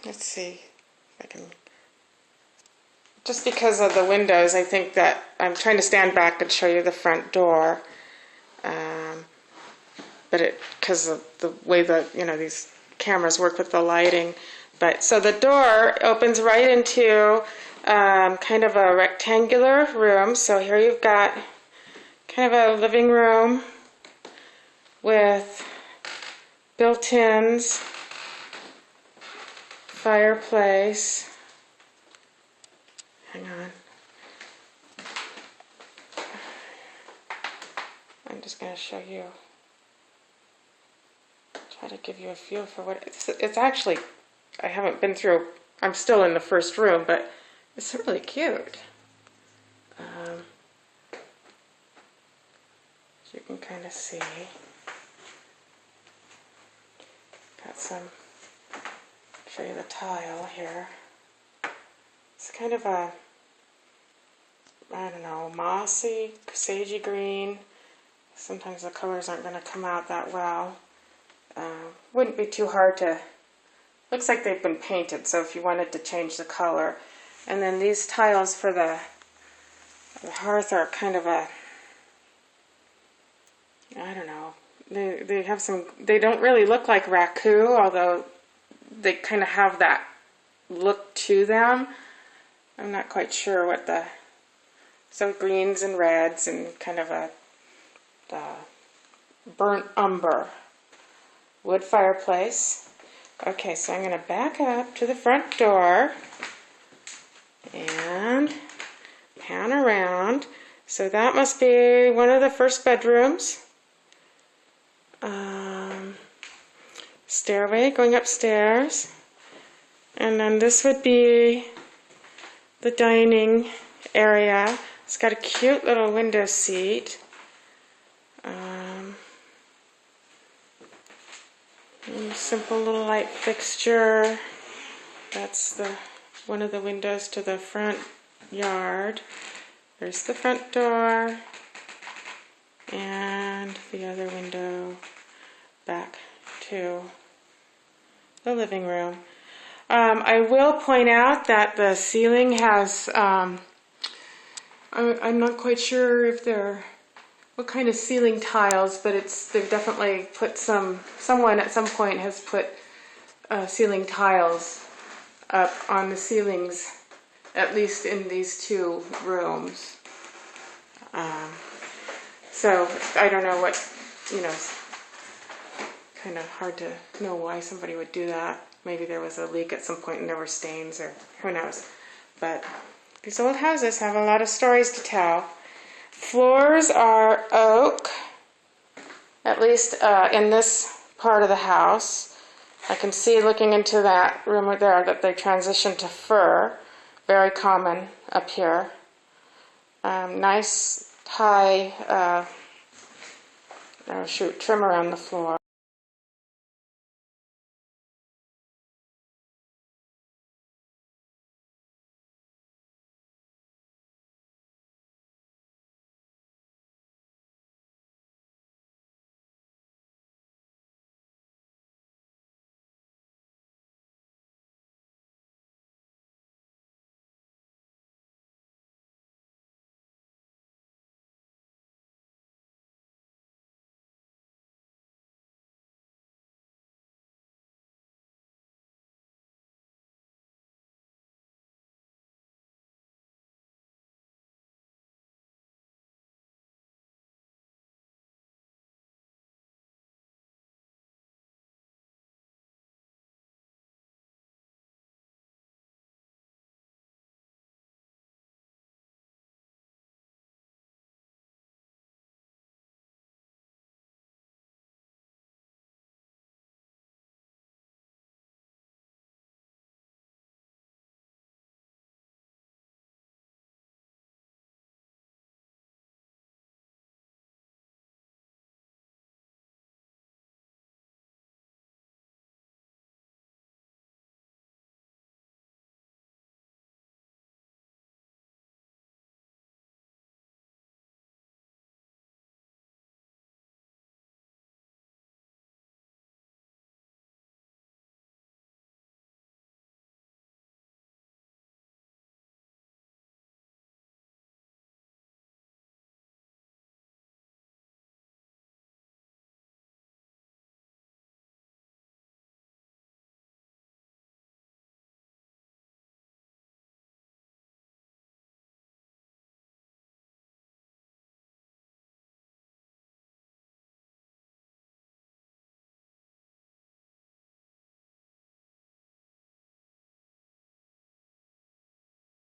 let's see if I can, just because of the windows, I think that I'm trying to stand back and show you the front door, but because of the way that, you know, these cameras work with the lighting. But so the door opens right into kind of a rectangular room. So here you've got kind of a living room with built-ins, fireplace. Hang on. I'm just going to show you, try to give you a feel for what it's actually. I haven't been through, I'm still in the first room, but it's really cute. As you can kind of see, got some, show you the tile here. It's kind of a, I don't know, mossy, sagey green. Sometimes the colors aren't going to come out that well. Wouldn't be too hard to, looks like they've been painted, so if you wanted to change the color. And then these tiles for the hearth are kind of a, I don't know, they have some, they don't really look like raku, although they kind of have that look to them. I'm not quite sure what the, so greens and reds and kind of a burnt umber. Wood fireplace. Okay, so I'm going to back up to the front door and pan around. So that must be one of the first bedrooms. Stairway going upstairs. And then this would be the dining area. It's got a cute little window seat. Simple little light fixture. That's the one of the windows to the front yard. There's the front door and the other window back to the living room. I will point out that the ceiling has, I'm not quite sure if they're what kind of ceiling tiles, but they've definitely put someone at some point has put ceiling tiles up on the ceilings, at least in these two rooms. So I don't know what, you know, kind of hard to know why somebody would do that. Maybe there was a leak at some point and there were stains, or who knows. But these old houses have a lot of stories to tell. Floors are oak, at least in this part of the house. I can see, looking into that room right there, that they transitioned to fir. Very common up here. Nice high trim around the floor.